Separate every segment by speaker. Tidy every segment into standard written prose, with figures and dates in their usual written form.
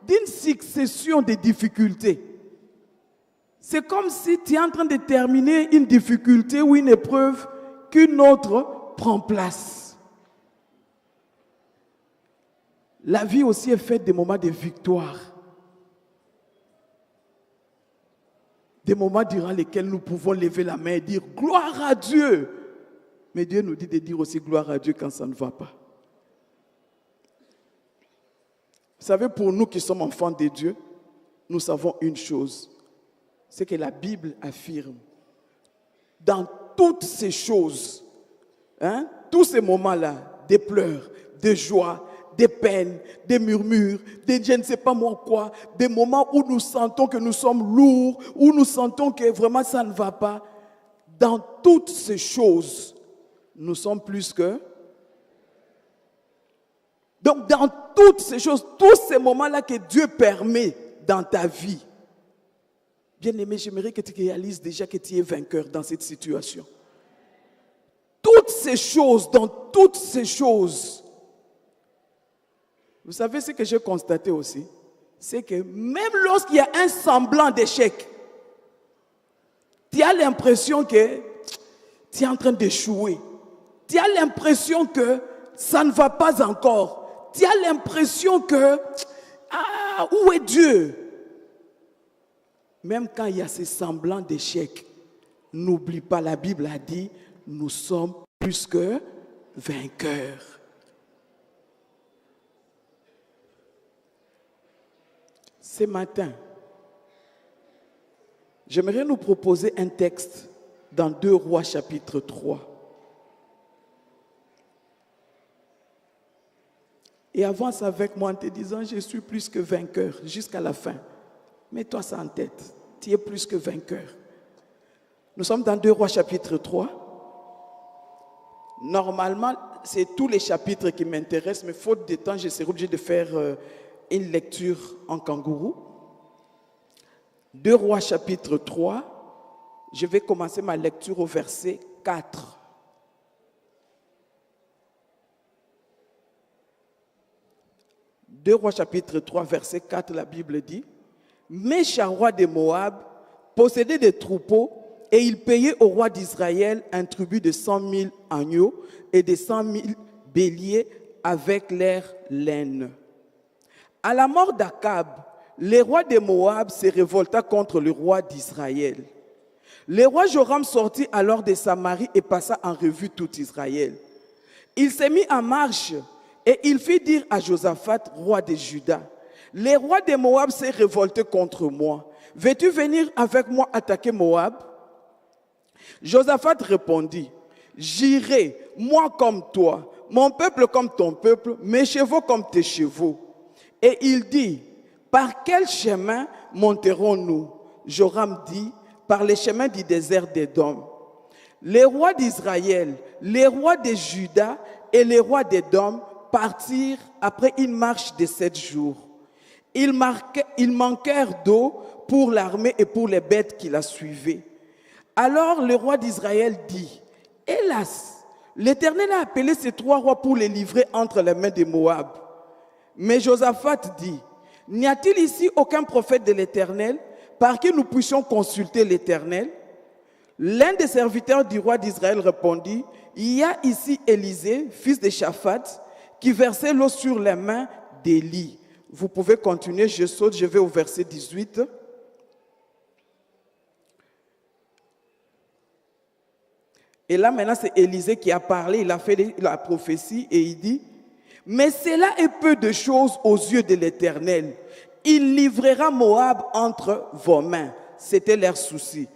Speaker 1: d'une succession de difficultés. C'est comme si tu es en train de terminer une difficulté ou une épreuve qu'une autre prend place. La vie aussi est faite de moments de victoire. Des moments durant lesquels nous pouvons lever la main et dire « Gloire à Dieu ». Mais Dieu nous dit de dire aussi « Gloire à Dieu » quand ça ne va pas. Vous savez, pour nous qui sommes enfants de Dieu, nous savons une chose. C'est que la Bible affirme. Dans toutes ces choses, tous ces moments-là, des pleurs, des joies, des peines, des murmures, des je ne sais pas moi quoi, des moments où nous sentons que nous sommes lourds, où nous sentons que vraiment ça ne va pas. Dans toutes ces choses, nous sommes plus que... Donc dans toutes ces choses, tous ces moments-là que Dieu permet dans ta vie, bien-aimé, j'aimerais que tu réalises déjà que tu es vainqueur dans cette situation. Toutes ces choses, dans toutes ces choses, vous savez ce que j'ai constaté aussi? C'est que même lorsqu'il y a un semblant d'échec, tu as l'impression que tu es en train d'échouer. Tu as l'impression que ça ne va pas encore. Tu as l'impression que, où est Dieu? Même quand il y a ces semblants d'échec, n'oublie pas, la Bible a dit, nous sommes plus que vainqueurs. Ce matin, j'aimerais nous proposer un texte dans 2 Rois chapitre 3. Et avance avec moi en te disant, je suis plus que vainqueur jusqu'à la fin. Mets-toi ça en tête, tu es plus que vainqueur. Nous sommes dans 2 Rois chapitre 3. Normalement, c'est tous les chapitres qui m'intéressent, mais faute de temps, je serai obligé de faire une lecture en kangourou. 2 Rois chapitre 3, je vais commencer ma lecture au verset 4. Deux Rois chapitre 3, verset 4, la Bible dit, « Mécha, roi de Moab, possédait des troupeaux et il payait au roi d'Israël un tribut de 100 000 agneaux et de 100 000 béliers avec leur laine. À la mort d'Akab, le roi de Moab se révolta contre le roi d'Israël. Le roi Joram sortit alors de Samarie et passa en revue tout Israël. Il s'est mis en marche et il fit dire à Josaphat, roi de Juda, « Le roi de Moab s'est révolté contre moi. Veux-tu venir avec moi attaquer Moab ?» Josaphat répondit, « J'irai, moi comme toi, mon peuple comme ton peuple, mes chevaux comme tes chevaux. » Et il dit, « Par quel chemin monterons-nous » Joram dit, « Par les chemins du désert d'Édom. » Les rois d'Israël, les rois de Juda et les rois d'Édom partirent après une marche de 7 jours. Ils manquèrent d'eau pour l'armée et pour les bêtes qui la suivaient. Alors le roi d'Israël dit, « Hélas, l'Éternel a appelé ces 3 rois pour les livrer entre les mains de Moab. » Mais Josaphat dit, « N'y a-t-il ici aucun prophète de l'Éternel par qui nous puissions consulter l'Éternel ?» L'un des serviteurs du roi d'Israël répondit, « Il y a ici Élisée, fils de Shaphat, qui versait l'eau sur les mains d'Élie. » Vous pouvez continuer, je saute, je vais au verset 18. Et là maintenant c'est Élisée qui a parlé, il a fait la prophétie et il dit, « Mais cela est peu de choses aux yeux de l'Éternel. Il livrera Moab entre vos mains. » C'était leur souci.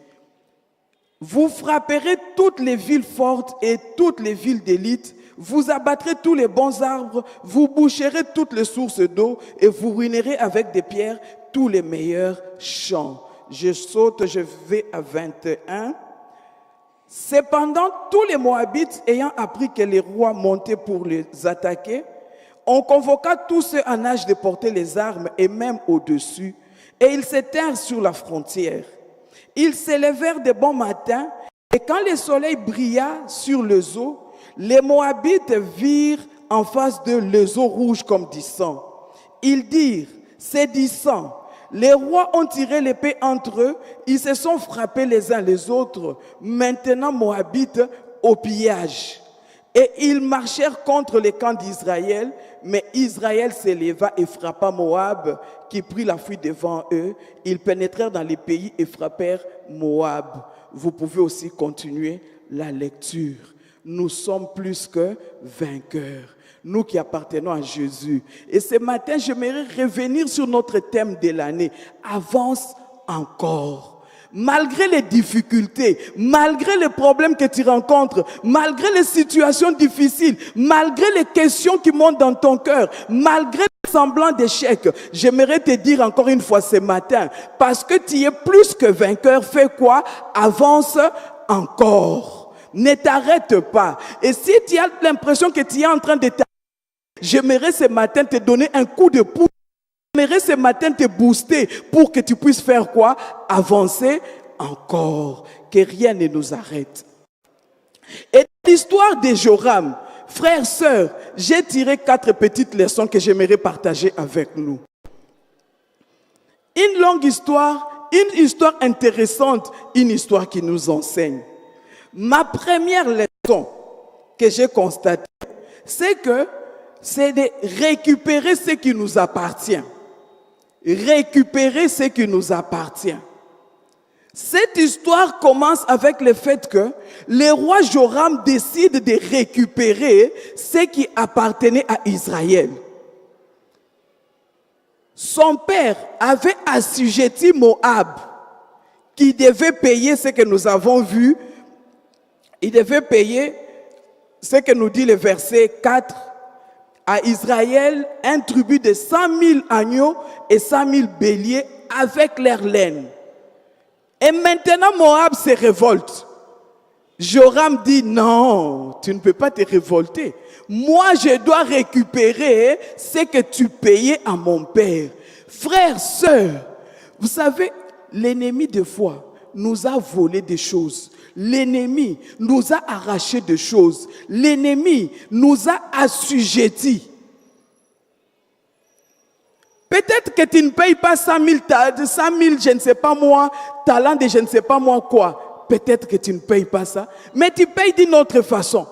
Speaker 1: « Vous frapperez toutes les villes fortes et toutes les villes d'élite. Vous abattrez tous les bons arbres, vous boucherez toutes les sources d'eau et vous ruinerez avec des pierres tous les meilleurs champs. » Je saute, je vais à 21. Cependant, tous les Moabites, ayant appris que les rois montaient pour les attaquer, on convoqua tous ceux en âge de porter les armes et même au-dessus, et ils s'éteignirent sur la frontière. Ils s'élevèrent de bon matin, et quand le soleil brilla sur les eaux, les Moabites virent en face d'eux les eaux rouges comme du sang. Ils dirent, « sédissant. Les rois ont tiré l'épée entre eux, ils se sont frappés les uns les autres. Maintenant, Moabites au pillage. Et ils marchèrent contre les camps d'Israël, mais Israël s'éleva et frappa Moab, qui prit la fuite devant eux. Ils pénétrèrent dans les pays et frappèrent Moab. Vous pouvez aussi continuer la lecture. Nous sommes plus que vainqueurs, nous qui appartenons à Jésus. Et ce matin, j'aimerais revenir sur notre thème de l'année. Avance encore. Malgré les difficultés, malgré les problèmes que tu rencontres, malgré les situations difficiles, malgré les questions qui montent dans ton cœur, malgré les semblants d'échec, j'aimerais te dire encore une fois ce matin, parce que tu es plus que vainqueur, fais quoi? Avance encore. Ne t'arrête pas. Et si tu as l'impression que tu es en train de t'arrêter, j'aimerais ce matin te donner un coup de pouce. J'aimerais ce matin te booster pour que tu puisses faire quoi? Avancer encore. Que rien ne nous arrête. Et l'histoire de Joram, frères, sœurs, j'ai tiré 4 petites leçons que j'aimerais partager avec nous. Une longue histoire, une histoire intéressante, une histoire qui nous enseigne. Ma première leçon que j'ai constatée, c'est de récupérer ce qui nous appartient. Récupérer ce qui nous appartient. Cette histoire commence avec le fait que le roi Joram décide de récupérer ce qui appartenait à Israël. Son père avait assujetti Moab, qui devait payer ce que nous avons vu. Il devait payer ce que nous dit le verset 4. À Israël, un tribut de 100 000 agneaux et 100 000 béliers avec leur laine. Et maintenant, Moab se révolte. Joram dit, non, tu ne peux pas te révolter. Moi, je dois récupérer ce que tu payais à mon père. Frères, sœurs, vous savez, l'ennemi des fois nous a volé des choses. L'ennemi nous a arraché des choses. L'ennemi nous a assujettis. Peut-être que tu ne payes pas 100 000, je ne sais pas moi, talents de je ne sais pas moi quoi. Peut-être que tu ne payes pas ça, mais tu payes d'une autre façon.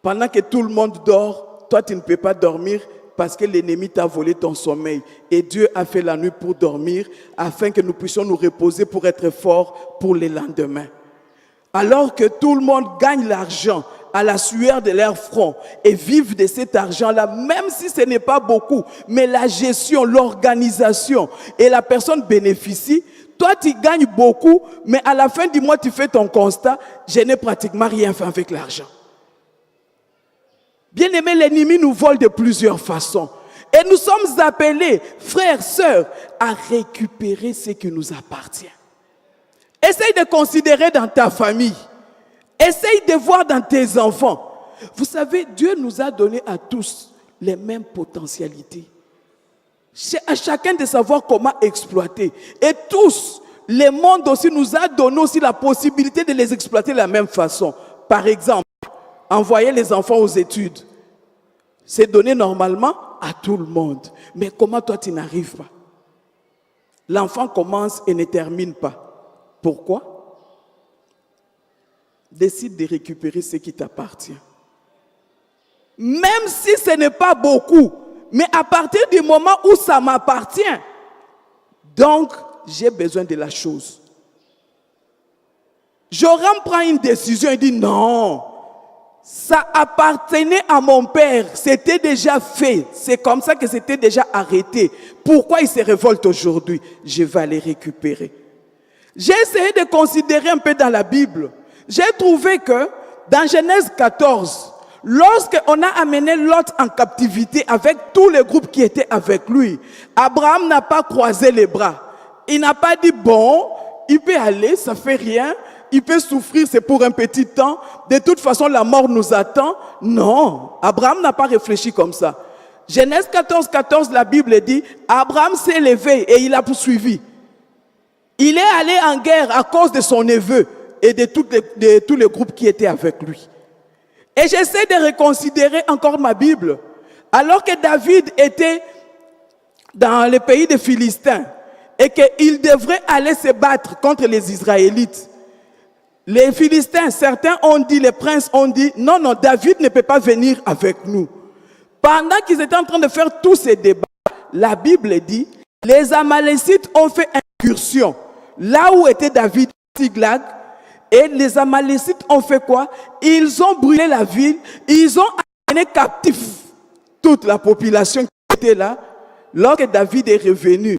Speaker 1: Pendant que tout le monde dort, toi tu ne peux pas dormir parce que l'ennemi t'a volé ton sommeil. Et Dieu a fait la nuit pour dormir afin que nous puissions nous reposer pour être forts pour le lendemain. Alors que tout le monde gagne l'argent à la sueur de leur front et vivent de cet argent-là, même si ce n'est pas beaucoup, mais la gestion, l'organisation et la personne bénéficie, toi tu gagnes beaucoup, mais à la fin du mois tu fais ton constat, je n'ai pratiquement rien fait avec l'argent. Bien aimé, l'ennemi nous vole de plusieurs façons. Et nous sommes appelés, frères, sœurs, à récupérer ce qui nous appartient. Essaye de considérer dans ta famille. Essaye de voir dans tes enfants. Vous savez, Dieu nous a donné à tous les mêmes potentialités. C'est à chacun de savoir comment exploiter. Et tous, le monde aussi nous a donné aussi la possibilité de les exploiter de la même façon. Par exemple, envoyer les enfants aux études. C'est donné normalement à tout le monde. Mais comment toi tu n'arrives pas? L'enfant commence et ne termine pas. Pourquoi? Décide de récupérer ce qui t'appartient. Même si ce n'est pas beaucoup, mais à partir du moment où ça m'appartient, donc j'ai besoin de la chose. Joram prend une décision et dit non, ça appartenait à mon père, c'était déjà fait, c'est comme ça que c'était déjà arrêté. Pourquoi il se révolte aujourd'hui? Je vais aller récupérer. J'ai essayé de considérer un peu dans la Bible. J'ai trouvé que dans Genèse 14, lorsqu'on a amené Lot en captivité avec tous les groupes qui étaient avec lui, Abraham n'a pas croisé les bras. Il n'a pas dit, bon, il peut aller, ça fait rien. Il peut souffrir, c'est pour un petit temps. De toute façon, la mort nous attend. Non, Abraham n'a pas réfléchi comme ça. Genèse 14, 14, la Bible dit, Abraham s'est levé et il a poursuivi. Il est allé en guerre à cause de son neveu et de tous les groupes qui étaient avec lui. Et j'essaie de reconsidérer encore ma Bible. Alors que David était dans le pays des Philistins et qu'il devrait aller se battre contre les Israélites. Les Philistins, certains ont dit, les princes ont dit, non, non, David ne peut pas venir avec nous. Pendant qu'ils étaient en train de faire tous ces débats, la Bible dit, les Amalécites ont fait incursion. Là où était David, Siglag, et les Amalécites ont fait quoi? Ils ont brûlé la ville, ils ont amené captif toute la population qui était là. Lorsque David est revenu,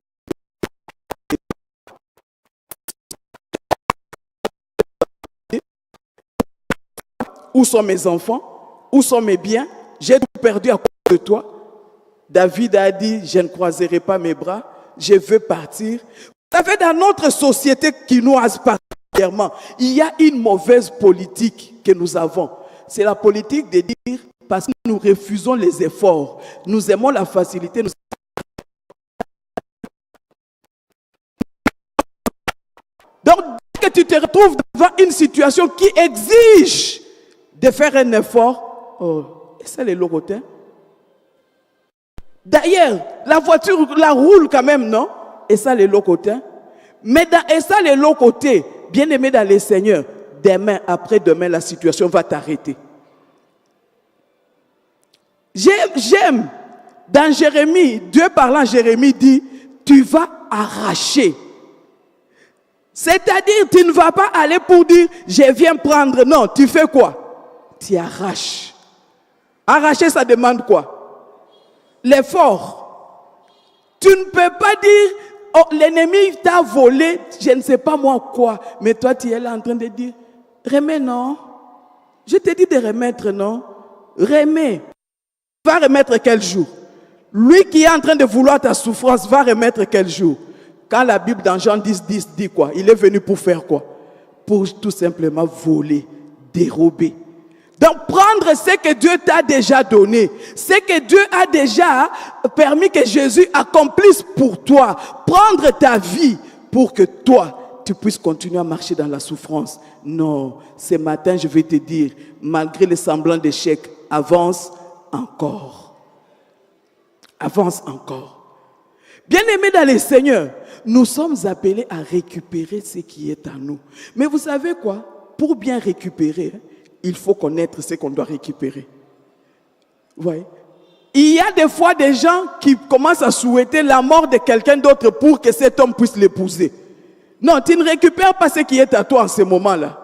Speaker 1: où sont mes enfants? Où sont mes biens? J'ai tout perdu à cause de toi. David a dit, je ne croiserai pas mes bras, je veux partir. Vous savez, dans notre société qui nous a particulièrement, il y a une mauvaise politique que nous avons. C'est la politique de dire, parce que nous refusons les efforts, nous aimons la facilité. Donc, dès que tu te retrouves devant une situation qui exige de faire un effort, oh, et ça les locaux. D'ailleurs, la voiture la roule quand même, non? Et ça les locaux. Mais et ça les locaux, bien aimé dans les Seigneurs, demain, après-demain, la situation va t'arrêter. J'aime, dans Jérémie, Dieu parlant, Jérémie dit, tu vas arracher. C'est-à-dire, tu ne vas pas aller pour dire, je viens prendre. Non, tu fais quoi? Tu arraches. Arracher, ça demande quoi? L'effort. Tu ne peux pas dire, oh, l'ennemi t'a volé, je ne sais pas moi quoi. Mais toi, tu es là en train de dire, remets, non. Je te dis de remettre, non. Remets. Va remettre quel jour? Lui qui est en train de vouloir ta souffrance, va remettre quel jour? Quand la Bible dans Jean 10, 10 dit quoi? Il est venu pour faire quoi? Pour tout simplement voler, dérober. Donc prendre ce que Dieu t'a déjà donné, ce que Dieu a déjà permis que Jésus accomplisse pour toi. Prendre ta vie pour que toi, tu puisses continuer à marcher dans la souffrance. Non, ce matin je vais te dire, malgré les semblants d'échec, avance encore. Avance encore. Bien-aimés dans les Seigneurs, nous sommes appelés à récupérer ce qui est à nous. Mais vous savez quoi? Pour bien récupérer, il faut connaître ce qu'on doit récupérer. Ouais. Il y a des fois des gens qui commencent à souhaiter la mort de quelqu'un d'autre pour que cet homme puisse l'épouser. Non, tu ne récupères pas ce qui est à toi en ce moment-là.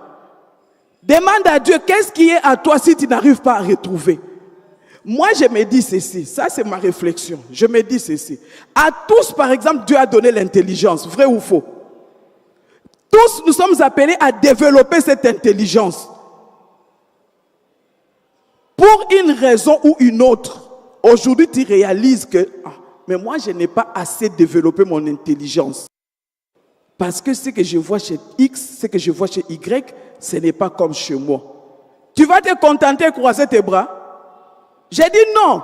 Speaker 1: Demande à Dieu, qu'est-ce qui est à toi si tu n'arrives pas à retrouver? Moi, je me dis ceci, ça c'est ma réflexion. Je me dis ceci. À tous, par exemple, Dieu a donné l'intelligence, vrai ou faux? Tous, nous sommes appelés à développer cette intelligence. Pour une raison ou une autre, aujourd'hui tu réalises que, mais moi je n'ai pas assez développé mon intelligence. Parce que ce que je vois chez X, ce que je vois chez Y, ce n'est pas comme chez moi. Tu vas te contenter de croiser tes bras? J'ai dit non.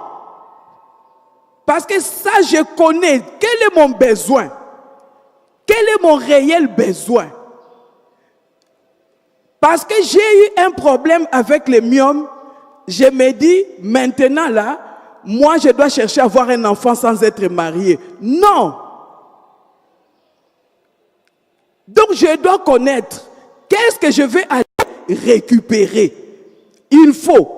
Speaker 1: Parce que ça, je connais. Quel est mon besoin? Quel est mon réel besoin? Parce que j'ai eu un problème avec les myomes. Je me dis, maintenant là, moi je dois chercher à avoir un enfant sans être marié. Non. Donc je dois connaître qu'est-ce que je vais aller récupérer. Il faut.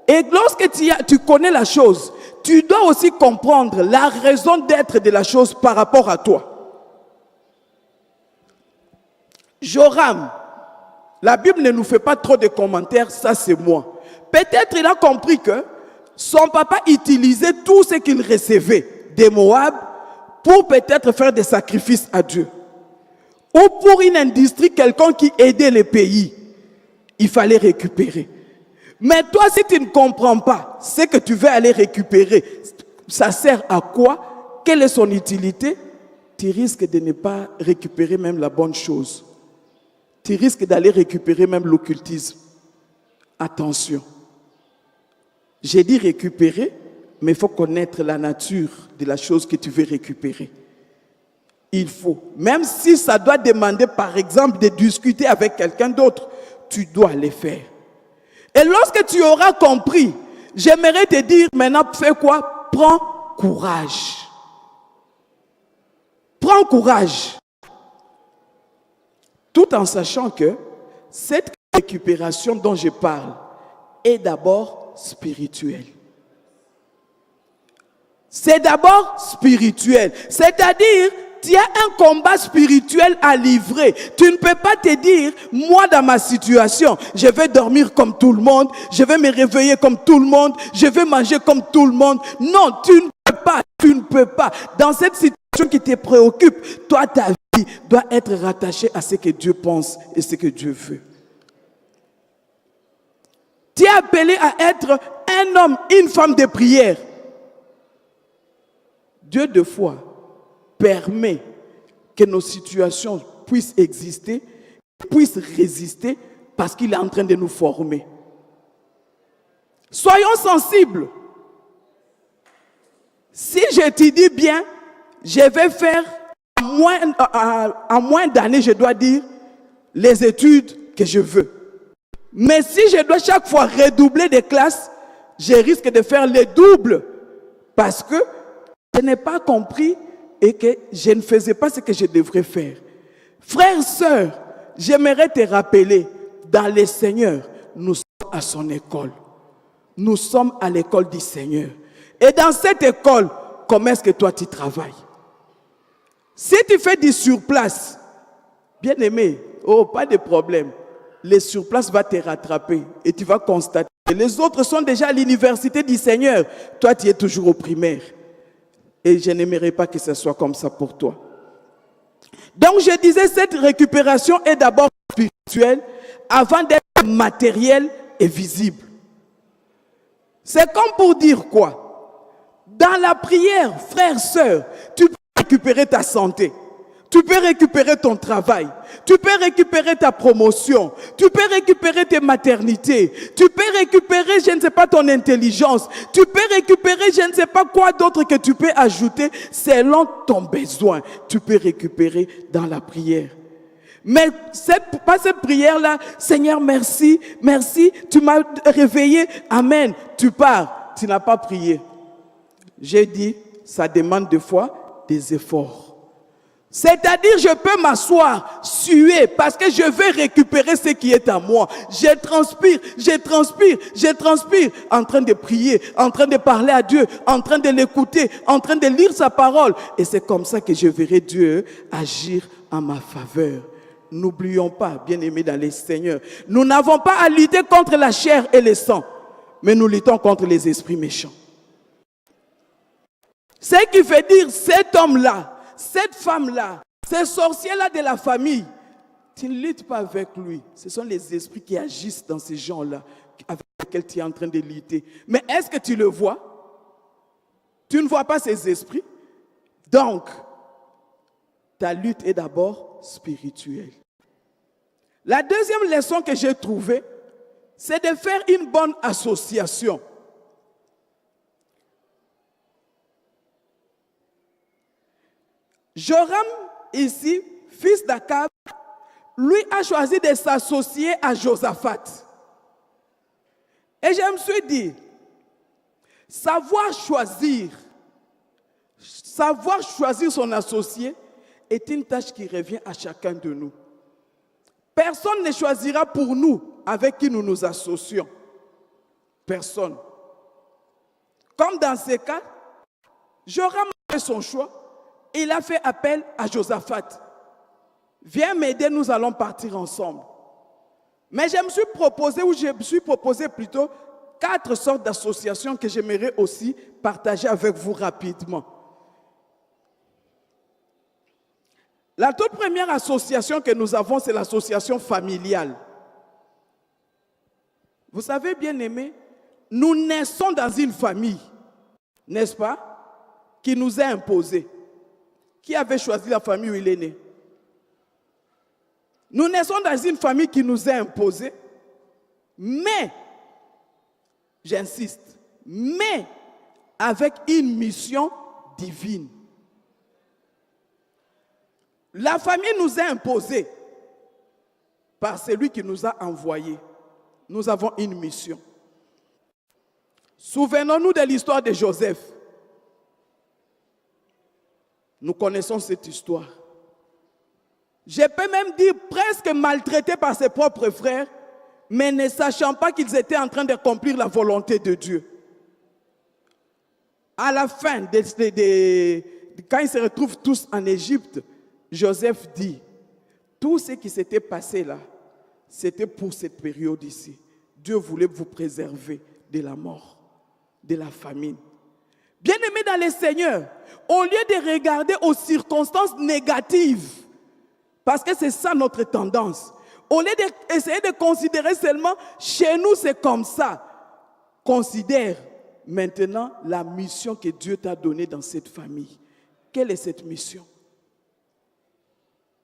Speaker 1: Et lorsque tu connais la chose, tu dois aussi comprendre la raison d'être de la chose par rapport à toi. Joram, la Bible ne nous fait pas trop de commentaires, ça c'est moi. Peut-être il a compris que son papa utilisait tout ce qu'il recevait des Moab pour peut-être faire des sacrifices à Dieu. Ou pour une industrie, quelqu'un qui aidait les pays. Il fallait récupérer. Mais toi, si tu ne comprends pas ce que tu veux aller récupérer, ça sert à quoi? Quelle est son utilité? Tu risques de ne pas récupérer même la bonne chose. Tu risques d'aller récupérer même l'occultisme. Attention. J'ai dit récupérer, mais il faut connaître la nature de la chose que tu veux récupérer. Il faut. Même si ça doit demander, par exemple, de discuter avec quelqu'un d'autre, tu dois le faire. Et lorsque tu auras compris, j'aimerais te dire maintenant, fais quoi? Prends courage. prends courage, tout en sachant que cette récupération dont je parle est d'abord spirituelle. C'est d'abord spirituel. C'est-à-dire, tu as un combat spirituel à livrer. Tu ne peux pas te dire, moi dans ma situation, je vais dormir comme tout le monde, je vais me réveiller comme tout le monde, je vais manger comme tout le monde. Non, tu ne peux pas, tu ne peux pas. Dans cette situation qui te préoccupe, toi, ta vie doit être rattachée à ce que Dieu pense et ce que Dieu veut. Tu es appelé à être un homme, une femme de prière. Dieu, de foi, permet que nos situations puissent exister, puissent résister, parce qu'il est en train de nous former. Soyons sensibles. Si je te dis bien, je vais faire en moins d'années, je dois dire, les études que je veux. Mais si je dois chaque fois redoubler des classes, je risque de faire le double, parce que je n'ai pas compris et que je ne faisais pas ce que je devrais faire. Frères, sœurs, j'aimerais te rappeler, dans le Seigneur, nous sommes à son école. Nous sommes à l'école du Seigneur. Et dans cette école, comment est-ce que toi tu travailles? Si tu fais du surplace, bien aimé, oh, pas de problème. Le surplace va te rattraper et tu vas constater que les autres sont déjà à l'université du Seigneur. Toi, tu es toujours au primaire. Et je n'aimerais pas que ce soit comme ça pour toi. Donc je disais, cette récupération est d'abord spirituelle avant d'être matérielle et visible. C'est comme pour dire quoi? Dans la prière, frère, sœur, tu peux récupérer ta santé. Tu peux récupérer ton travail. Tu peux récupérer ta promotion. Tu peux récupérer tes maternités. Tu peux récupérer, je ne sais pas, ton intelligence. Tu peux récupérer, je ne sais pas quoi d'autre que tu peux ajouter selon ton besoin. Tu peux récupérer dans la prière. Mais pas cette prière-là, Seigneur, merci, merci, tu m'as réveillé, amen. Tu pars, tu n'as pas prié. J'ai dit, ça demande des fois des efforts. C'est-à-dire, je peux m'asseoir, suer, parce que je veux récupérer ce qui est à moi. Je transpire, en train de prier, en train de parler à Dieu, en train de l'écouter, en train de lire sa parole. Et c'est comme ça que je verrai Dieu agir en ma faveur. N'oublions pas, bien-aimés dans le Seigneur, nous n'avons pas à lutter contre la chair et le sang, mais nous luttons contre les esprits méchants. Ce qui veut dire, cet homme-là, cette femme-là, ces sorciers-là de la famille, tu ne luttes pas avec lui. Ce sont les esprits qui agissent dans ces gens-là avec lesquels tu es en train de lutter. Mais est-ce que tu le vois? Tu ne vois pas ces esprits? Donc, ta lutte est d'abord spirituelle. La deuxième leçon que j'ai trouvée, c'est de faire une bonne association. Joram, ici, fils d'Akab, lui a choisi de s'associer à Josaphat. Et je me suis dit, savoir choisir son associé est une tâche qui revient à chacun de nous. Personne ne choisira pour nous avec qui nous nous associons. Personne. Comme dans ce cas, Joram a fait son choix. Il a fait appel à Josaphat. Viens m'aider, nous allons partir ensemble. Mais je me suis proposé plutôt 4 sortes d'associations que j'aimerais aussi partager avec vous rapidement. La toute première association que nous avons, c'est l'association familiale. Vous savez, bien aimés, nous naissons dans une famille, n'est-ce pas, qui nous est imposée. Qui avait choisi la famille où il est né? Nous naissons dans une famille qui nous est imposée, mais, j'insiste, mais avec une mission divine. La famille nous est imposée par celui qui nous a envoyés. Nous avons une mission. Souvenons-nous de l'histoire de Joseph. Nous connaissons cette histoire. Je peux même dire presque maltraité par ses propres frères, mais ne sachant pas qu'ils étaient en train d'accomplir la volonté de Dieu. À la fin, quand ils se retrouvent tous en Égypte, Joseph dit, tout ce qui s'était passé là, c'était pour cette période ici. Dieu voulait vous préserver de la mort, de la famine. Bien-aimés dans le Seigneur, au lieu de regarder aux circonstances négatives, parce que c'est ça notre tendance, au lieu d'essayer de considérer seulement chez nous c'est comme ça, considère maintenant la mission que Dieu t'a donnée dans cette famille. Quelle est cette mission?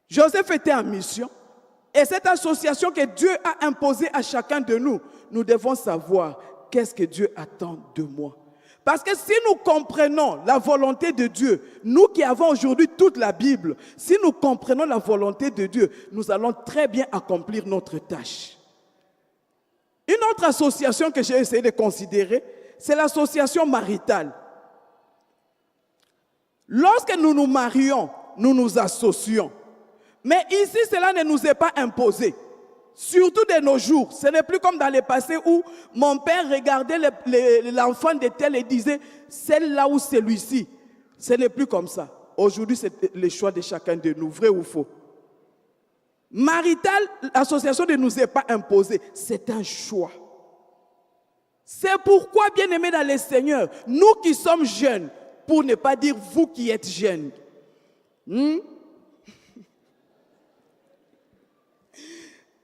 Speaker 1: Joseph était en mission et cette association que Dieu a imposée à chacun de nous, nous devons savoir qu'est-ce que Dieu attend de moi. Parce que si nous comprenons la volonté de Dieu, nous qui avons aujourd'hui toute la Bible, si nous comprenons la volonté de Dieu, nous allons très bien accomplir notre tâche. Une autre association que j'ai essayé de considérer, c'est l'association maritale. Lorsque nous nous marions, nous nous associons. Mais ici, cela ne nous est pas imposé. Surtout de nos jours. Ce n'est plus comme dans le passé où mon père regardait l'enfant de tel et disait « celle-là ou celui-ci ». Ce n'est plus comme ça. Aujourd'hui, c'est le choix de chacun de nous, vrai ou faux. Marital, l'association ne nous est pas imposée. C'est un choix. C'est pourquoi, bien-aimés dans le Seigneur, nous qui sommes jeunes, pour ne pas dire vous qui êtes jeunes,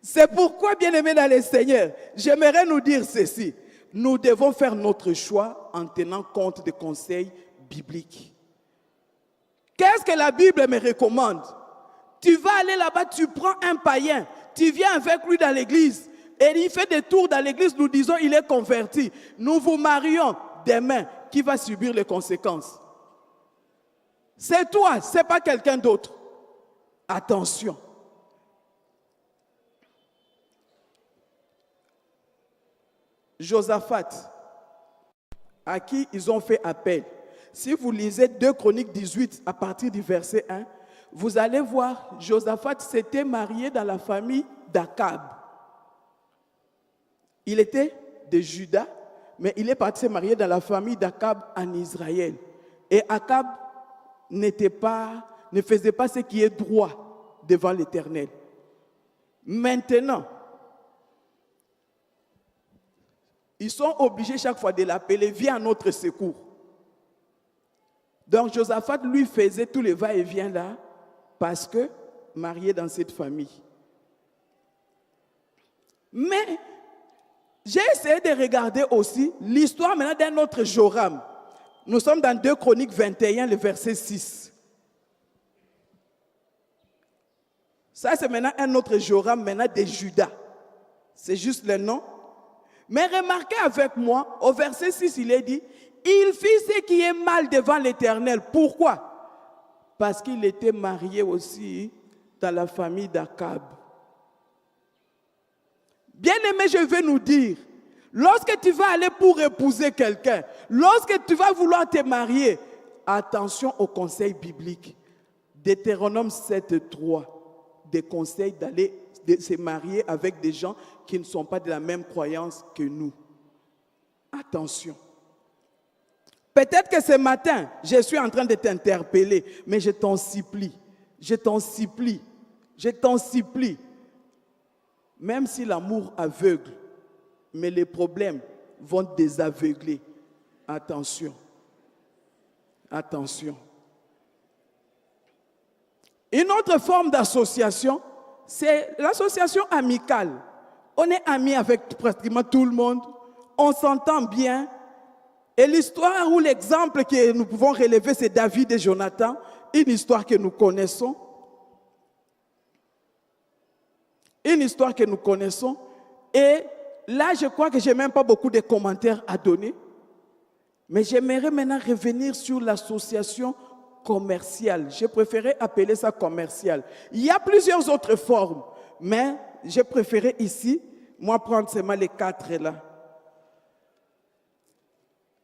Speaker 1: c'est pourquoi, bien-aimés dans le Seigneur, j'aimerais nous dire ceci. Nous devons faire notre choix en tenant compte des conseils bibliques. Qu'est-ce que la Bible me recommande? Tu vas aller là-bas, tu prends un païen, tu viens avec lui dans l'église, et il fait des tours dans l'église, nous disons il est converti. Nous vous marions demain, qui va subir les conséquences? C'est toi, ce n'est pas quelqu'un d'autre. Attention. Josaphat, à qui ils ont fait appel. Si vous lisez 2 Chroniques 18 à partir du verset 1, vous allez voir, Josaphat s'était marié dans la famille d'Akab. Il était de Juda, mais il est parti se marier dans la famille d'Akab en Israël. Et Akab ne faisait pas ce qui est droit devant l'Éternel. Maintenant, ils sont obligés chaque fois de l'appeler, viens à notre secours. Donc Josaphat lui faisait tous les va-et-vient là, parce que marié dans cette famille. Mais j'ai essayé de regarder aussi l'histoire maintenant d'un autre Joram. Nous sommes dans 2 Chroniques 21, le verset 6. Ça c'est maintenant un autre Joram maintenant de Juda. C'est juste le nom. Mais remarquez avec moi, au verset 6, il est dit, il fit ce qui est mal devant l'Éternel. Pourquoi? Parce qu'il était marié aussi dans la famille d'Akab. Bien-aimé, je vais nous dire, lorsque tu vas aller pour épouser quelqu'un, lorsque tu vas vouloir te marier, attention aux conseils bibliques. Deutéronome 7:3, des conseils d'aller de se marier avec des gens qui ne sont pas de la même croyance que nous. Attention. Peut-être que ce matin, je suis en train de t'interpeller, mais je t'en supplie, je t'en supplie, je t'en supplie. Même si l'amour aveugle, mais les problèmes vont désaveugler. Attention. Attention. Une autre forme d'association, c'est l'association amicale. On est amis avec pratiquement tout le monde, on s'entend bien. Et l'histoire ou l'exemple que nous pouvons relever, c'est David et Jonathan, une histoire que nous connaissons. Une histoire que nous connaissons. Et là, je crois que je n'ai même pas beaucoup de commentaires à donner. Mais j'aimerais maintenant revenir sur l'association commerciale. Je préférais appeler ça commercial. Il y a plusieurs autres formes, mais j'ai préféré ici, moi, prendre seulement les 4 là.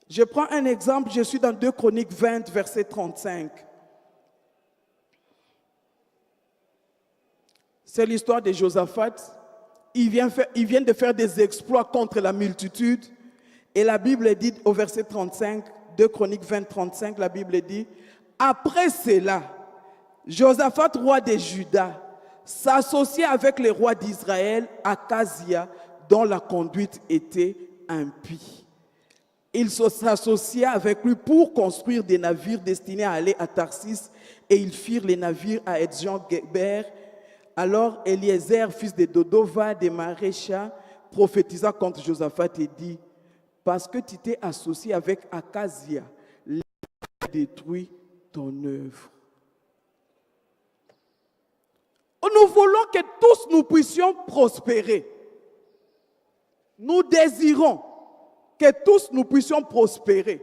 Speaker 1: Je prends un exemple, je suis dans 2 Chroniques 20, verset 35. C'est l'histoire de Josaphat. Il vient de faire des exploits contre la multitude. Et la Bible dit au verset 35, 2 Chroniques 20, 35, la Bible dit, après cela, Josaphat, roi de Juda, s'associa avec les rois d'Israël, Akazia, dont la conduite était impie. Il s'associa avec lui pour construire des navires destinés à aller à Tarsis, et ils firent les navires à Ezion-Geber. Alors Eliezer, fils de Dodova, de Marécha, prophétisa contre Josaphat et dit, parce que tu t'es associé avec Akazia, l'Éternel détruit ton œuvre. Nous voulons que tous nous puissions prospérer. Nous désirons que tous nous puissions prospérer.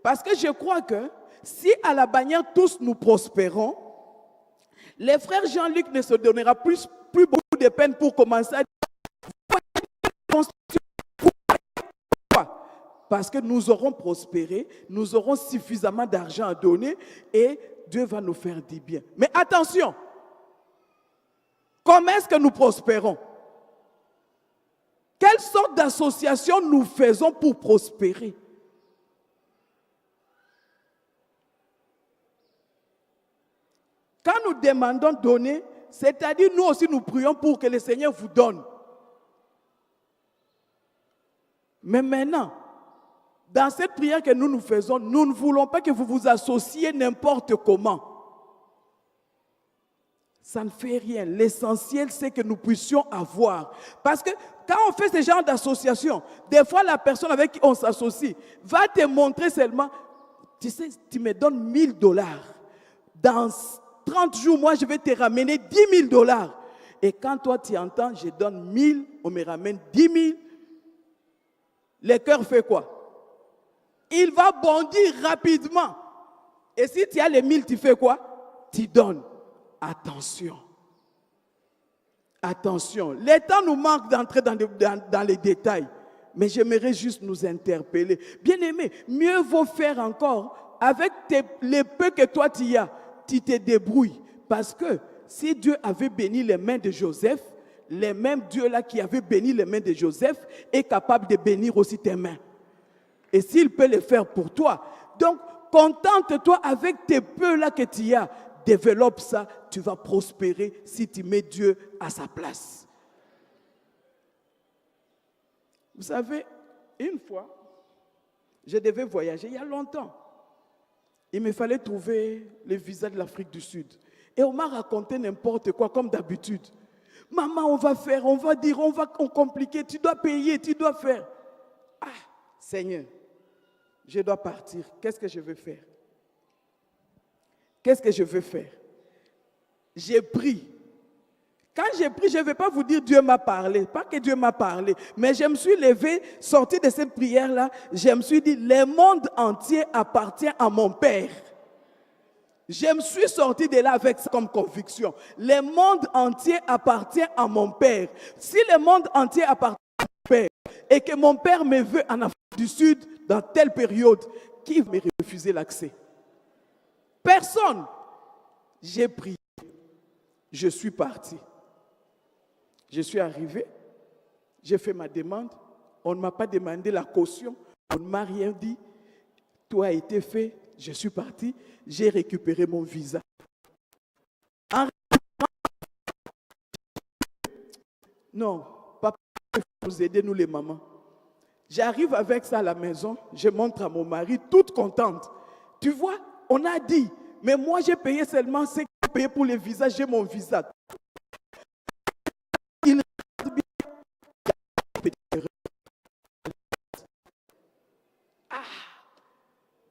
Speaker 1: Parce que je crois que si à la bannière tous nous prospérons, les frères Jean-Luc ne se donnera plus beaucoup de peine pour commencer à dire parce que nous aurons prospéré, nous aurons suffisamment d'argent à donner et Dieu va nous faire du bien. Mais attention, comment est-ce que nous prospérons? Quelle sorte d'association nous faisons pour prospérer? Quand nous demandons donner, c'est-à-dire nous aussi nous prions pour que le Seigneur vous donne. Mais maintenant, dans cette prière que nous faisons, nous ne voulons pas que vous vous associez n'importe comment. Ça ne fait rien. L'essentiel, c'est que nous puissions avoir. Parce que quand on fait ce genre d'association, des fois, la personne avec qui on s'associe va te montrer seulement, tu sais, tu me donnes $1000. Dans 30 jours, moi, je vais te ramener $10 000. Et quand toi, tu entends, je donne 1000, on me ramène 10 000, le cœur fait quoi? Il va bondir rapidement. Et si tu as les 1000, tu fais quoi? Tu donnes. Attention. Attention. Le temps nous manque d'entrer dans les détails. Mais j'aimerais juste nous interpeller. Bien-aimé, mieux vaut faire encore. Avec les peu que toi tu as, tu te débrouilles. Parce que si Dieu avait béni les mains de Joseph, les mêmes Dieu-là qui avait béni les mains de Joseph est capable de bénir aussi tes mains. Et s'il peut le faire pour toi, donc contente-toi avec tes peu-là que tu as. Développe ça, tu vas prospérer si tu mets Dieu à sa place. Vous savez, une fois, je devais voyager il y a longtemps. Il me fallait trouver le visa de l'Afrique du Sud. Et on m'a raconté n'importe quoi, comme d'habitude. Maman, on va faire, on va dire, on va compliquer, tu dois payer, tu dois faire. Ah, Seigneur, je dois partir. Qu'est-ce que je vais faire? Qu'est-ce que je veux faire? J'ai pris. Quand j'ai pris, je ne vais pas vous dire Dieu m'a parlé. Pas que Dieu m'a parlé. Mais je me suis levé, sorti de cette prière-là. Je me suis dit, le monde entier appartient à mon Père. Je me suis sorti de là avec ça comme conviction. Le monde entier appartient à mon Père. Si le monde entier appartient à mon Père et que mon Père me veut en Afrique du Sud dans telle période, qui va me refuser l'accès? Personne. J'ai prié. Je suis parti. Je suis arrivé. J'ai fait ma demande. On ne m'a pas demandé la caution. On ne m'a rien dit. Tout a été fait. Je suis parti. J'ai récupéré mon visa. Non, papa, il faut nous aider, nous les mamans. J'arrive avec ça à la maison. Je montre à mon mari, toute contente. Tu vois, on a dit, mais moi j'ai payé seulement ce que j'ai payé pour les visas, j'ai mon visa. Il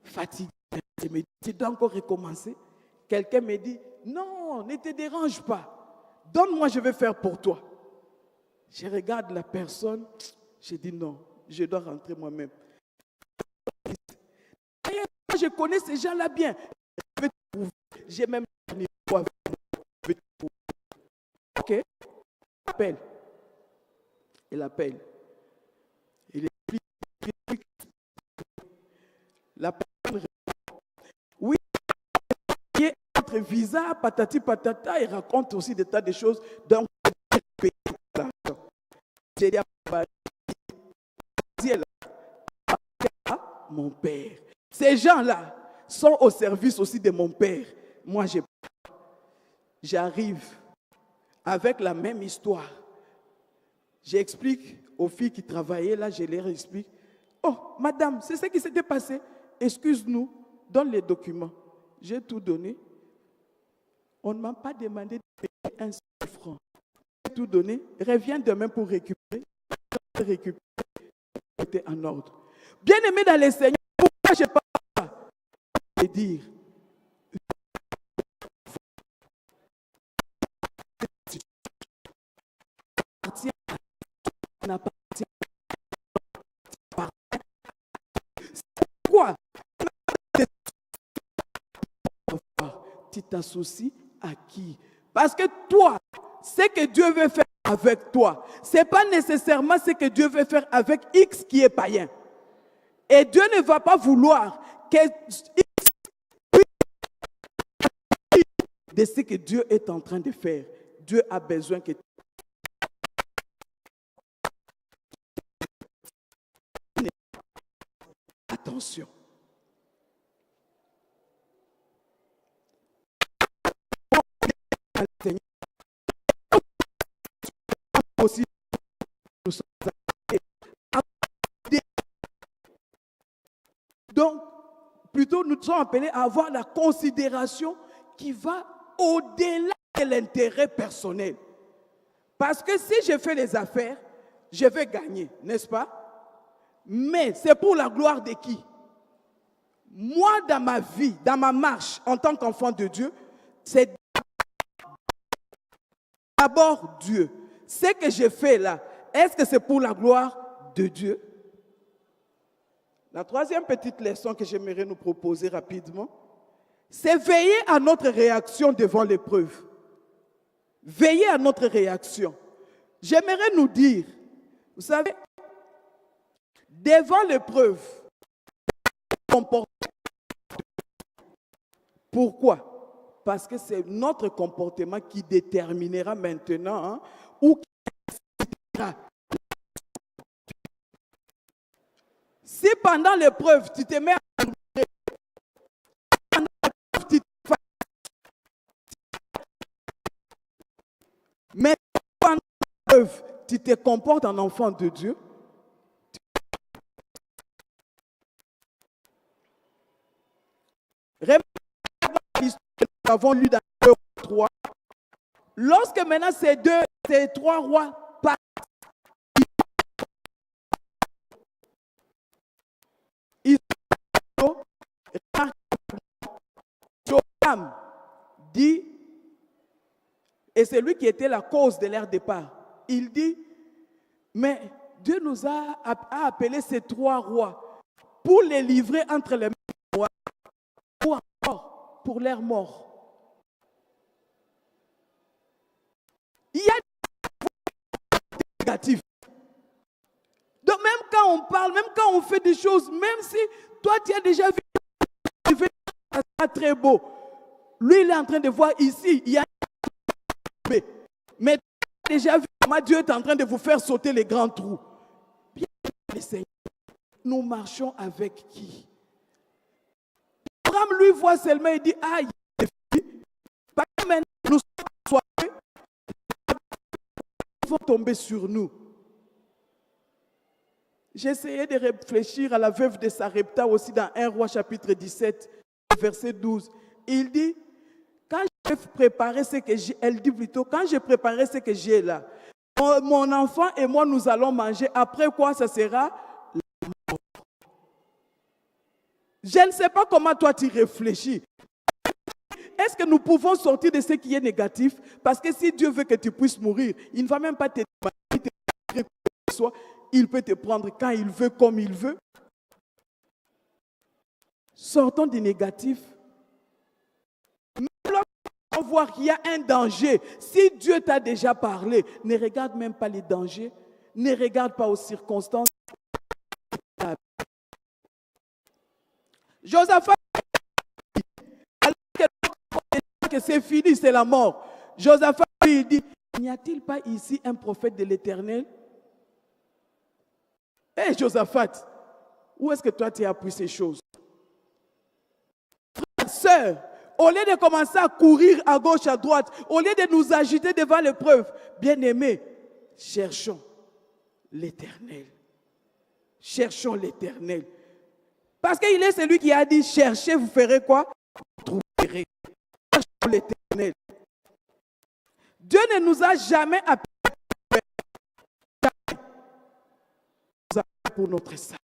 Speaker 1: fatigué. Je me dis, tu dois encore recommencer. Quelqu'un me dit, non, ne te dérange pas. Donne-moi, je vais faire pour toi. Je regarde la personne, je dis non, je dois rentrer moi-même. Je connais ces gens-là bien. J'ai même un niveau avec moi. Ok? Il appelle. Il appelle. Il explique. La personne répond. Oui, notre visa, patati patata, il raconte aussi des tas de choses. Donc, j'ai dit à mon père. Ces gens-là sont au service aussi de mon père. Moi, j'arrive avec la même histoire. J'explique aux filles qui travaillaient là, je leur explique. Oh, madame, c'est ce qui s'était passé. Excuse-nous, donne les documents. J'ai tout donné. On ne m'a pas demandé de payer un seul franc. J'ai tout donné. Reviens demain pour récupérer. Récupérer. C'était en ordre. Bien aimé dans les Seigneurs, pourquoi je parle pas et dire n'appartient pas. Pourquoi tu t'associes à qui? Parce que toi, ce que Dieu veut faire avec toi, ce n'est pas nécessairement ce que Dieu veut faire avec X qui est païen. Et Dieu ne va pas vouloir que X de ce que Dieu est en train de faire. Dieu a besoin que attention. Aussi, nous sommes donc, plutôt, nous sommes appelés à avoir la considération qui va au-delà de l'intérêt personnel. Parce que si je fais les affaires, je vais gagner, n'est-ce pas? Mais c'est pour la gloire de qui? Moi, dans ma vie, dans ma marche en tant qu'enfant de Dieu, c'est d'abord Dieu. Ce que je fais là, est-ce que c'est pour la gloire de Dieu? La troisième petite leçon que j'aimerais nous proposer rapidement, c'est veiller à notre réaction devant l'épreuve. Veiller à notre réaction. J'aimerais nous dire, vous savez, devant l'épreuve, pourquoi? Parce que c'est notre comportement qui déterminera maintenant ou qui déterminera. Si pendant l'épreuve, tu te mets à mais pendant l'épreuve, tu te comportes en enfant de Dieu, l'histoire que nous avons lue dans 2 3. Lorsque maintenant ces trois rois partent, Joram dit, et c'est lui qui était la cause de leur départ, il dit, mais Dieu nous a appelé ces 3 rois pour les livrer entre les mains des rois ou encore pour leur mort. Il y a des négatifs. Donc même quand on parle, même quand on fait des choses, même si toi tu as déjà vu, c'est très beau. Lui il est en train de voir ici, il y a mais tu as déjà vu comment Dieu est en train de vous faire sauter les grands trous. Bien, les Seigneurs, nous marchons avec qui? Abraham lui voit seulement et dit, ah, il y a des filles. Parce que maintenant nous sommes soirés, ils vont tomber sur nous. J'ai essayé de réfléchir à la veuve de Sarepta aussi dans 1 Roi chapitre 17, verset 12. Il dit, quand j'ai préparé ce que j'ai, elle dit plutôt, quand j'ai préparé ce que j'ai là, mon enfant et moi nous allons manger, après quoi ça sera la mort. Je ne sais pas comment toi tu réfléchis. Est-ce que nous pouvons sortir de ce qui est négatif? Parce que si Dieu veut que tu puisses mourir, il ne va même pas te demander, il peut te prendre quand il veut, comme il veut. Sortons du négatif. Même lorsqu'on voit qu'il y a un danger, si Dieu t'a déjà parlé, ne regarde même pas les dangers, ne regarde pas aux circonstances. Josaphat, alors que que c'est fini, c'est la mort. Josaphat lui dit, n'y a-t-il pas ici un prophète de l'Éternel? Hé Josaphat, où est-ce que toi tu as appris ces choses? Frère, sœur, au lieu de commencer à courir à gauche, à droite, au lieu de nous agiter devant l'épreuve, bien-aimés, cherchons l'Éternel. Cherchons l'Éternel. Parce qu'il est celui qui a dit, cherchez, vous ferez quoi? Vous trouverez. Cherchons l'Éternel. Dieu ne nous a jamais appelés pour notre salut.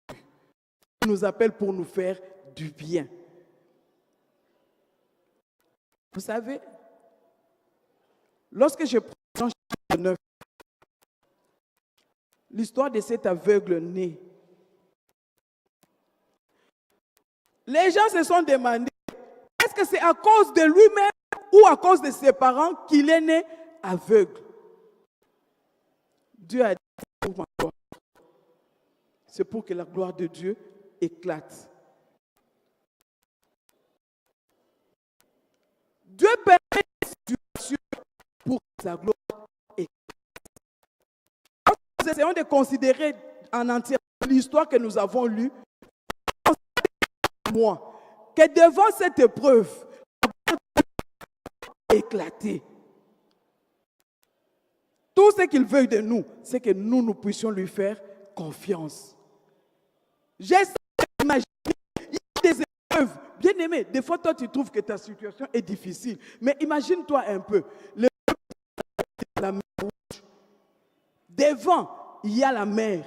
Speaker 1: Il nous appelle pour nous faire du bien. Vous savez, lorsque je prends Jean chapitre 9, l'histoire de cet aveugle né, les gens se sont demandé, est-ce que c'est à cause de lui-même ou à cause de ses parents qu'il est né aveugle? Dieu a dit, pour ma gloire. C'est pour que la gloire de Dieu éclate. Dieu permet des situations pour que sa gloire éclate. Nous essayons de considérer en entier l'histoire que nous avons lue, que devant cette épreuve, la gloire a éclaté. Tout ce qu'il veut de nous, c'est que nous puissions lui faire confiance. J'essaie d'imaginer, il y a des épreuves. Bien aimé, des fois, toi, tu trouves que ta situation est difficile. Mais imagine-toi un peu. La mer rouge. Devant, il y a la mer.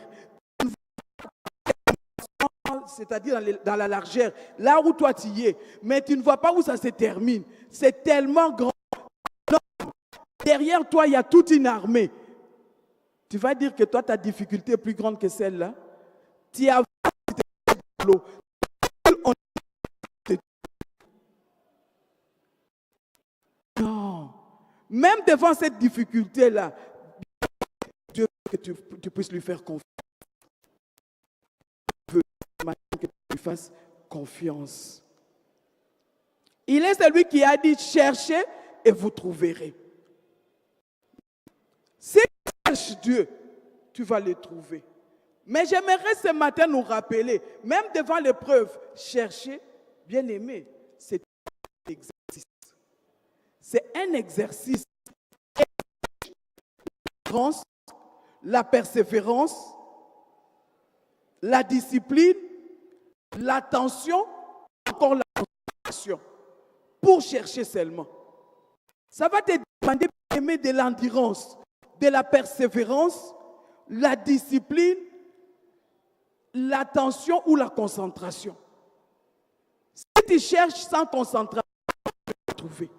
Speaker 1: C'est-à-dire dans la largeur, là où toi tu y es. Mais tu ne vois pas où ça se termine. C'est tellement grand. Derrière toi, il y a toute une armée. Tu vas dire que toi, ta difficulté est plus grande que celle-là. Tu as l'eau. Non. Même devant cette difficulté-là, Dieu veut que tu puisses lui faire confiance. Dieu veut que tu lui fasses confiance. Il est celui qui a dit, cherchez et vous trouverez. Si tu cherches Dieu, tu vas le trouver. Mais j'aimerais ce matin nous rappeler, même devant l'épreuve, chercher, bien aimé, c'est un exercice. C'est un exercice. La persévérance, la discipline, l'attention, encore la concentration. Pour chercher seulement. Ça va te demander, bien aimé, de l'endurance, de la persévérance, la discipline, l'attention ou la concentration. Si tu cherches sans concentration, tu vas le trouver.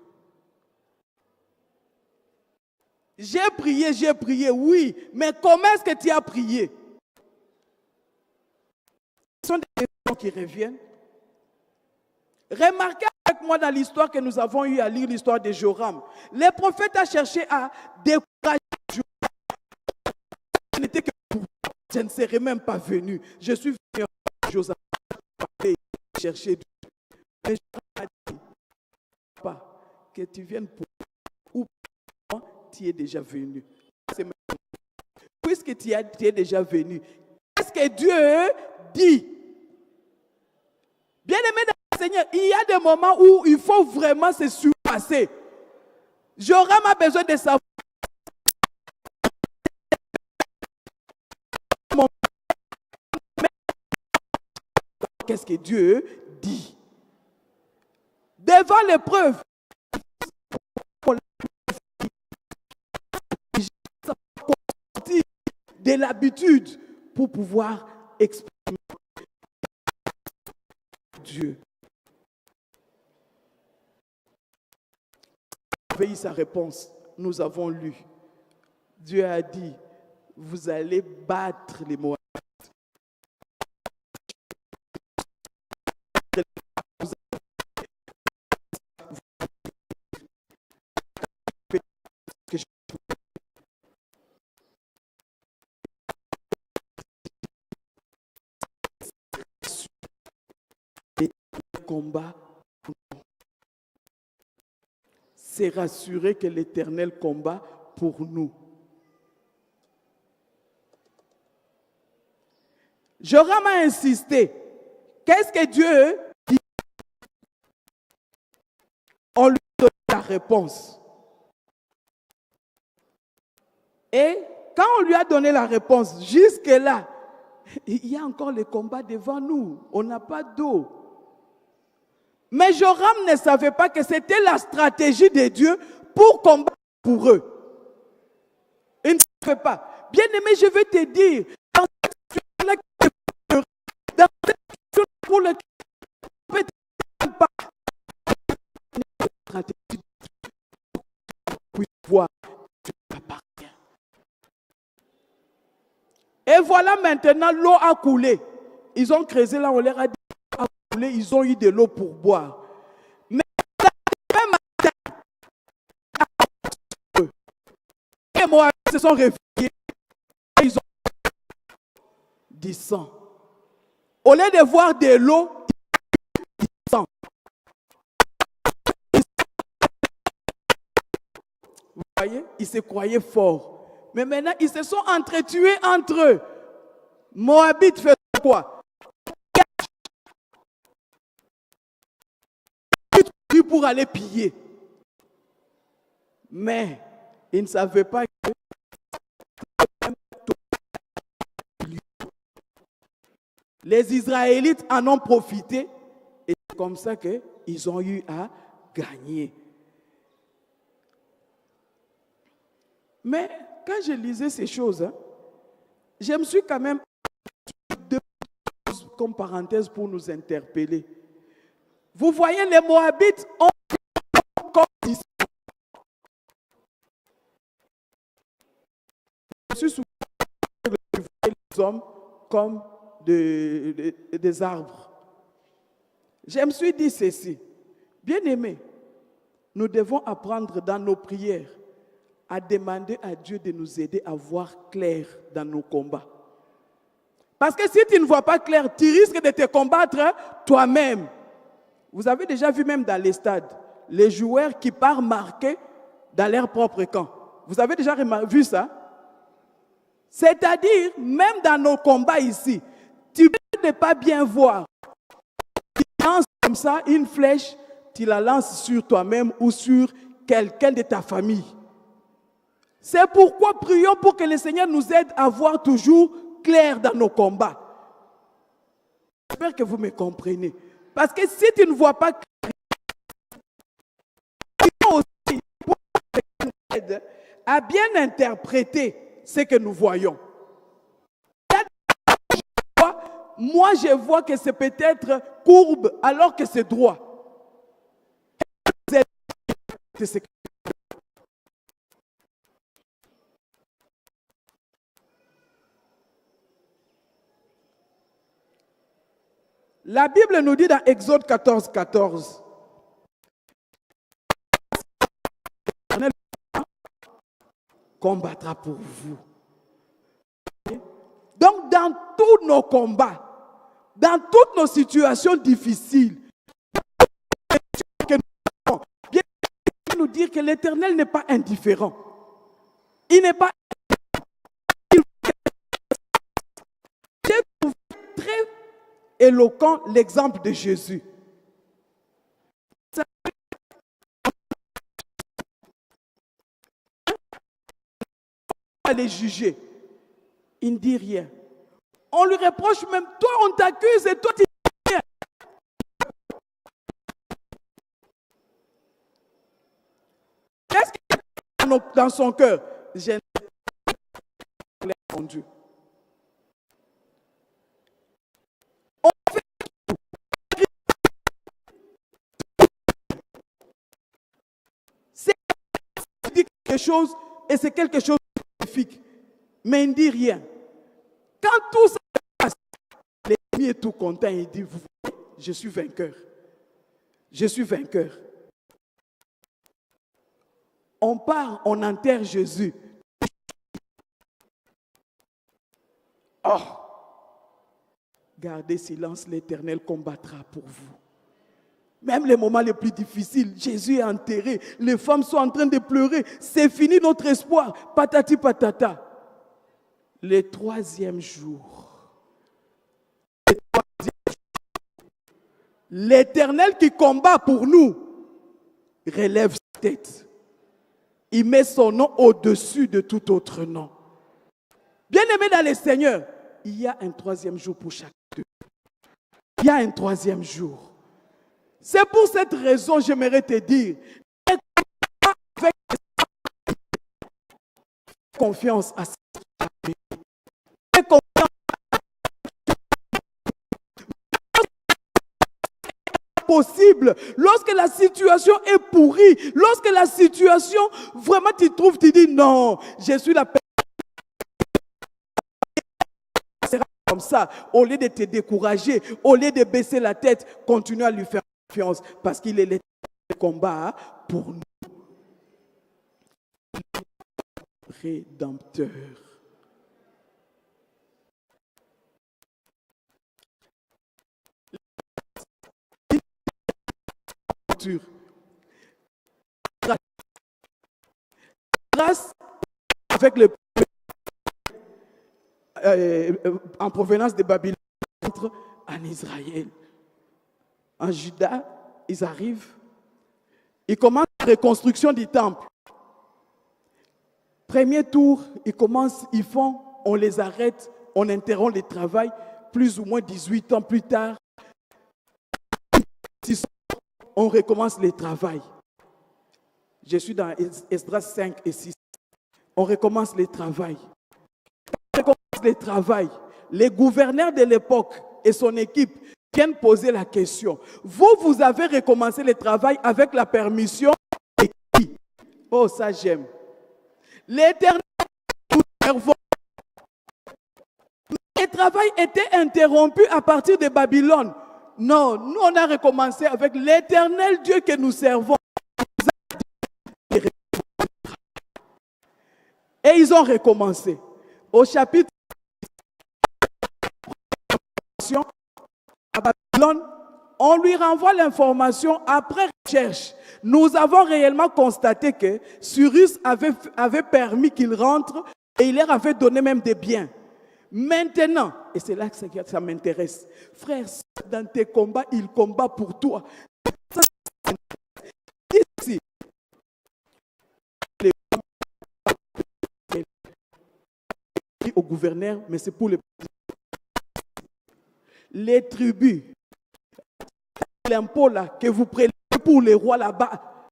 Speaker 1: J'ai prié, oui, mais comment est-ce que tu as prié? Ce sont des questions qui reviennent. Remarquez avec moi dans l'histoire que nous avons eu à lire, l'histoire de Joram. Les prophètes ont cherché à décourager Joram. Ce n'était que pour je ne serais même pas venu. Je suis venu à Josaphat et chercher Dieu. Mais je ne dis pas que tu viennes pour ou pour moi, tu es déjà venu. Puisque tu es déjà venu, qu'est-ce que Dieu dit? Bien-aimé dans le Seigneur, il y a des moments où il faut vraiment se surpasser. Joram a besoin de savoir. Qu'est-ce que Dieu dit? Devant l'épreuve, de l'habitude pour pouvoir exprimer Dieu. Veillez sa réponse. Nous avons lu. Dieu a dit, vous allez battre les Moabites. Combat. c'est rassurer que l'Éternel combat pour nous. Joram a insisté. Qu'est-ce que Dieu dit? On lui donne la réponse. Et quand on lui a donné la réponse, jusque-là, il y a encore le combat devant nous. On n'a pas d'eau. Mais Joram ne savait pas que c'était la stratégie de Dieu pour combattre pour eux. Il ne savait pas. Bien-aimé, je vais te dire, dans cette situation-là, dans cette situation pour laquelle tu ne peux pas la stratégie pour voir Dieu t'appartient. Et voilà maintenant, l'eau a coulé. Ils ont creusé là, on leur a dit, l'eau a coulé, ils ont eu de l'eau pour boire. Mais le même matin, les Moabites se sont réveillés et ils ont du sang. Au lieu de voir de l'eau, ils ont du sang. Vous voyez, ils se croyaient forts. Mais maintenant, ils se sont entretués entre eux. Moabite fait quoi? Pour aller piller. Mais ils ne savaient pas que les Israélites en ont profité. Et c'est comme ça qu'ils ont eu à gagner. Mais quand je lisais ces choses, je me suis quand même deux choses comme parenthèse pour nous interpeller. Vous voyez, les Moabites ont comme disciples. Je suis souvent les hommes comme des arbres. Je me suis dit ceci. Bien-aimés, nous devons apprendre dans nos prières à demander à Dieu de nous aider à voir clair dans nos combats. Parce que si tu ne vois pas clair, tu risques de te combattre toi-même. Vous avez déjà vu même dans les stades, les joueurs qui partent marquer dans leur propre camp. Vous avez déjà vu ça? C'est-à-dire, même dans nos combats ici, tu peux ne pas bien voir. Tu lances comme ça une flèche, tu la lances sur toi-même ou sur quelqu'un de ta famille. C'est pourquoi prions pour que le Seigneur nous aide à voir toujours clair dans nos combats. J'espère que vous me comprenez. Parce que si tu ne vois pas clair, prions aussi pour que nous aide à bien interpréter ce que nous voyons. Moi, je vois que c'est peut-être courbe alors que c'est droit. La Bible nous dit dans Exode 14, 14. L'Éternel combattra pour vous. Donc, dans tous nos combats, dans toutes nos situations difficiles, bien nous dire que l'Éternel n'est pas indifférent. Il n'est pas j'ai trouvé très éloquent l'exemple de Jésus. Les juger. Il ne dit rien. On lui reproche même, toi on t'accuse et toi tu dis rien. Qu'est-ce qu'il y a dans son cœur? J'ai répondu. On fait c'est quelque chose et c'est quelque chose de spécifique. Mais il ne dit rien. Quand tout ça passe, l'ennemi est tout content. Il dit, vous voyez, je suis vainqueur. Je suis vainqueur. On part, on enterre Jésus. Oh! Gardez silence, l'Éternel combattra pour vous. Même les moments les plus difficiles, Jésus est enterré, les femmes sont en train de pleurer, c'est fini notre espoir, patati patata. Le troisième jour, l'Éternel qui combat pour nous relève sa tête. Il met son nom au-dessus de tout autre nom. Bien-aimé dans le Seigneur, il y a un troisième jour pour chacun d'eux. Il y a un troisième jour. C'est pour cette raison, j'aimerais te dire, avec confiance à cette possible, lorsque la situation est pourrie, lorsque la situation, vraiment tu trouves, tu dis non, je suis la personne comme ça, au lieu de te décourager, au lieu de baisser la tête, continue à lui faire confiance, parce qu'il est le combat pour nous. Rédempteur. Grâce avec le en provenance de Babylone en Israël. En Juda, ils arrivent, ils commencent la reconstruction du temple. Premier tour, ils commencent, ils font, on les arrête, on interrompt le travail, plus ou moins 18 ans plus tard, on recommence le travail. Je suis dans Esdras 5 et 6. On recommence le travail. On recommence le travail. Les gouverneurs de l'époque et son équipe viennent poser la question. Vous avez recommencé le travail avec la permission de qui? Oh, ça j'aime. L'Éternel, nous servons. Le travail était interrompu à partir de Babylone. Non, nous on a recommencé avec l'Éternel Dieu que nous servons. Et ils ont recommencé. Au chapitre à Babylone, on lui renvoie l'information après recherche. Nous avons réellement constaté que Cyrus avait permis qu'il rentre et il leur avait donné même des biens. Maintenant, et c'est là que ça m'intéresse, frère, dans tes combats, il combat pour toi. Ici, au gouverneur, mais c'est pour les tribus, l'impôt là que vous prélevez pour les rois là-bas,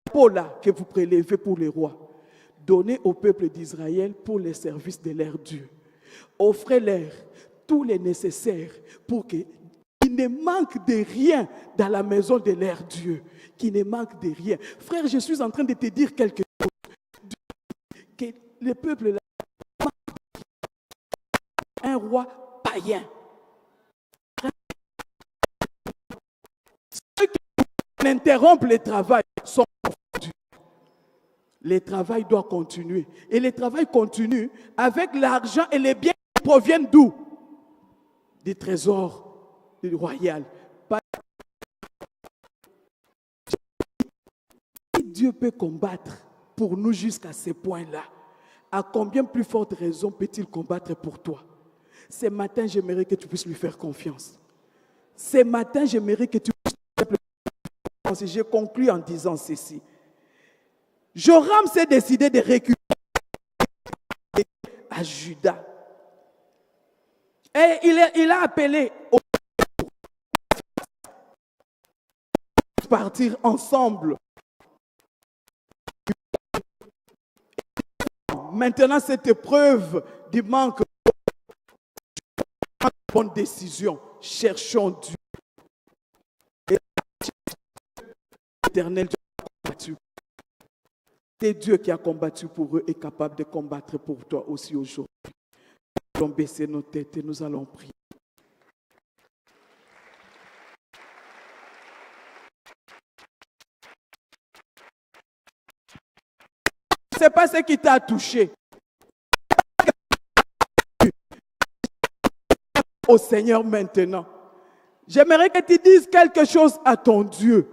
Speaker 1: l'impôt là que vous prélevez pour les rois, donnez au peuple d'Israël pour les services de leur Dieu. Offrez-leur tous les nécessaires pour qu'ils ne manquent de rien dans la maison de leur Dieu. Qu'ils ne manquent de rien. Frère, je suis en train de te dire quelque chose. Que le peuple là, un roi païen. Ceux qui interrompent le travail sont confondus. Le travail doit continuer. Et le travail continue avec l'argent et les biens qui proviennent d'où? Des trésors royaux. Si Dieu peut combattre pour nous jusqu'à ce point-là, à combien plus forte raison peut-il combattre pour toi? Ce matin, j'aimerais que tu puisses lui faire confiance. Ce matin, j'aimerais que tu puisses lui faire confiance. Et je conclue en disant ceci. Joram s'est décidé de récupérer à Juda. Et il a appelé au partir ensemble. Maintenant, cette épreuve du manque de bonne décision, cherchons Dieu. L'Éternel Dieu a combattu. C'est Dieu qui a combattu pour eux et capable de combattre pour toi aussi aujourd'hui. Nous allons baisser nos têtes et nous allons prier. Ce n'est pas ce qui t'a touché. Au Seigneur maintenant. J'aimerais que tu dises quelque chose à ton Dieu.